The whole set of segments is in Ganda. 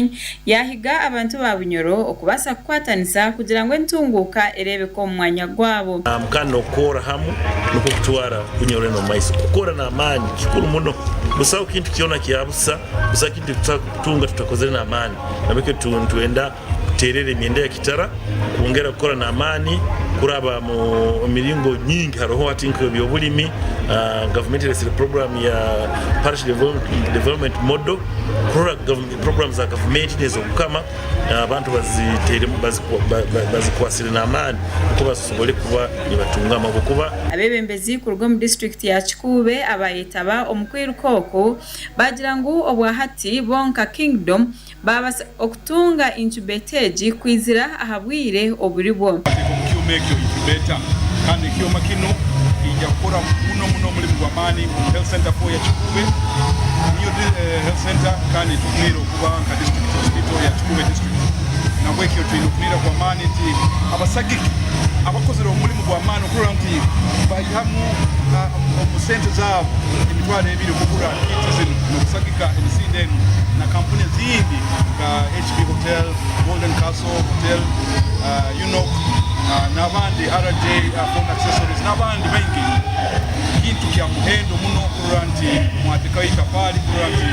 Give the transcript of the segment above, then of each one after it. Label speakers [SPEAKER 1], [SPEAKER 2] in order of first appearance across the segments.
[SPEAKER 1] Spring yahiga abantu ba Bunyoro okubasa kukwatanisa kugira ngo entunguka erebe ko mwanya gwabo
[SPEAKER 2] mukano okora hamu nokutwara Bunyoro no maiso okora na amani kikuru muno busao kintu kiona kiabusa busao kintu tutunga tutakozere na amani nabeke tuenda terere myenda ya kitara kuongera gukora na amani kuraba mu miringo nyingi haroho atinko byobulimi government residency program ya parish development model programs za government nezo kukama abantu bazitere bazikwasire na amani kuba sobole kuba nibatunga amabukuba
[SPEAKER 1] abebembezi ku rwo mu district ya Kikube abayitaba omukwirukoko bagira ngo obwahati bonka kingdom babasa okutunga incubatage kwizira ahabwire oburibo
[SPEAKER 3] kumekyo incubator kandi kiyo makino ija kukora muno muri Bwamani health center for ya Kikube niyo health center kandi tukiro kuba ka district hospital ya Kikube district na kwekyo twinukira Bwamani ti abasagiki abakozera muri Bwamani okura nti bayihamu omusente zabo emitwalo ebiri kugura kitizin nokusagika emisinde na kampuni zindi ka HP Hotel, Golden Castle Hotel, n'abandi RJ phone accessories n'abandi bengi kintu kya muhendo muno kuranti mwatekaika pali kuranti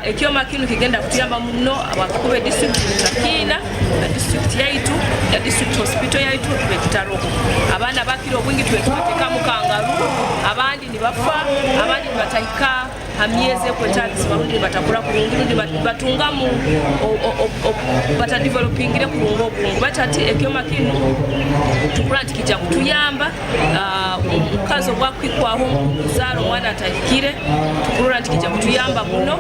[SPEAKER 4] ekyo makino kigenda kutuyamba muno abakube district zakina na district yaitu ya district hospital yaitu betitaro abana bakiro obwingi tweteka mukangaru abandi nibafa abandi batahika hamieze kwetagisi barundi batakura kurungi batungamu bata developingire kurungo obungu batati ekyo makino tukuranti kijja kutuyamba mukazo bwakwikwaho zaro mwana atahikire tukuranti kijja kutuyamba muno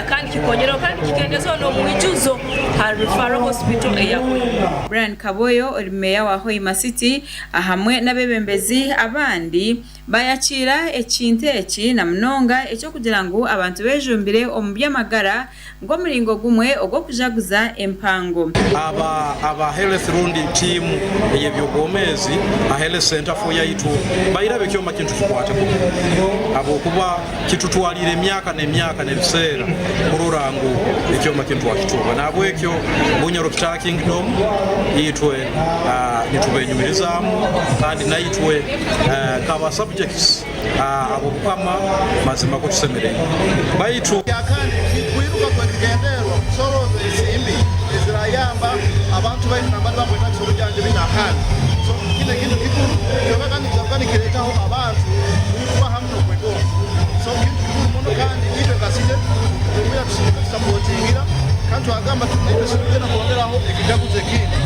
[SPEAKER 4] kandi kikongera kandi kikendezo no mwijuzo ha referral hospital eya
[SPEAKER 1] Brian Kaboyo olimeya wa Hoima City ahamwe nabebembezi abandi bayakira ekinte eki na mnonga ekyo kugira ngo abantu bejumbire omubyamagara ngo muringo gumwe ogwo kujaguza empango
[SPEAKER 5] aba health rundi team yebyogomezi a health center for yaitu bayirabe kyo makintu kikwate abo kuba kitutwalire emyaka n'ebiseera kururangu ekyo makintu akituba nabo ekyo Bunyoro Kingdom yitwe nitubenyumirizamu kandi naitwe kaba subjects abo kama mazima ko tusemereye baitu
[SPEAKER 6] yakandi kwiruka kwa kigendero soroze isimbi izirayamba abantu bari nambari bamweta cy'ubujyanje binahana so kile kintu kikuru cyobakandi kiretaho abantu kuba hamwe kwego so kintu muno kandi ibe gasije kuya supportingira kandi agamba tunayibesubira na kongeraho ikijaguze kindi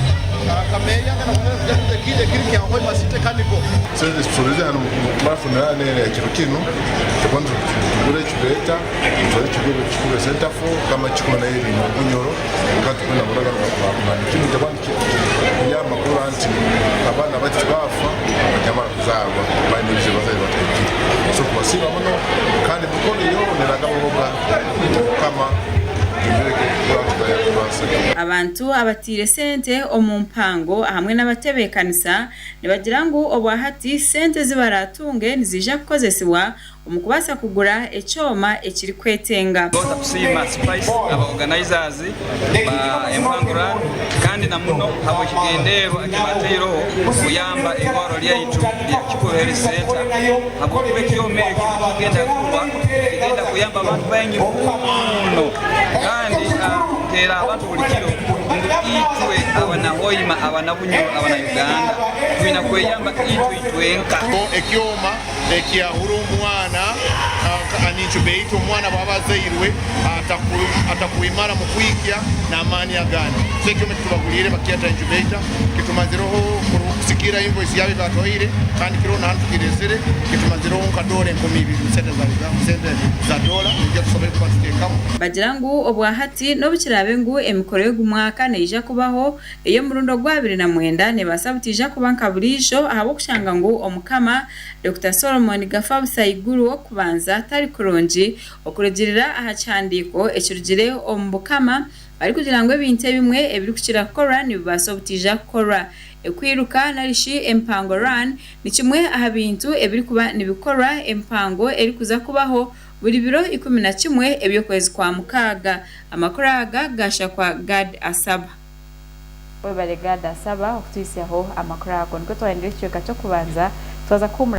[SPEAKER 6] kameya kana kongera kile kiri ya Hoima City kaniko
[SPEAKER 7] sende tulize hano mafuna nene ya Kirukino kwanza kule kibeta kule center for kama chiko na hivi mu Bunyoro kandi kuna muraga kwa kintu tabandi ya makuru anti abana bati bafa bajama kuzarwa bayinije bazaye bataki so kwa siba muno kandi mukono yo neraga boga kama
[SPEAKER 1] abantu abatire sente omumpango hamwe n'abatebekanisa nibagira ngo obwahati sente zibaratunge nizija kukozesebwa omukubasa kugura ekyoma ekiri kwetenga
[SPEAKER 8] Gonza kusima spice aba organizers ba Empango Run kandi na muno abo kigendero akimatero kuyamba egoro lyaitu kikuhere center abo kibe kyome kigenda kuba kigenda kuyamba abantu benyi muno kandi tera abantu bulikiro itwe abana Hoima abana Bunyoro abana Uganda twina kweyamba itwenka
[SPEAKER 6] ekyoma ekiyahura omwana anincubator omwana babazairwe atakuimara mu kwikya n'amaani agandi so ekyoma kitubagulire bakiyata incubator kitumazireho kusikira invoice yabe batoire kandi kiro n'ahantu kiresere kitumazireho nkadole 2,000 sente za dola nijya tusobole kuba tutekamo
[SPEAKER 1] bagira ngo obwahati n'obukirabe ngo emikoro y'umwaka neija kubaho eyo murundo gwa 2009 ne basabutija kubanka bulisho ahabo kushanga ngo omukama Dr. Solomon Gafabusa iguru wo kubanza tari kuronji okurugirira ahacandiko ekirugire ombukama bari kugira ngo ebintu bimwe ebiri kukira kora nibasobutija kora ekwiruka narishi Empango Run ni kimwe aha bintu ebiri kuba nibikora empango eri kuza kubaho buri biro 11 ebyokwezi kwa mukaga. Amakuru aga gasha kwa Gad Asaba.
[SPEAKER 9] Webale Gad Asaba okutwisaho amakuru ago niko twandire cyo gato kubanza twaza kumura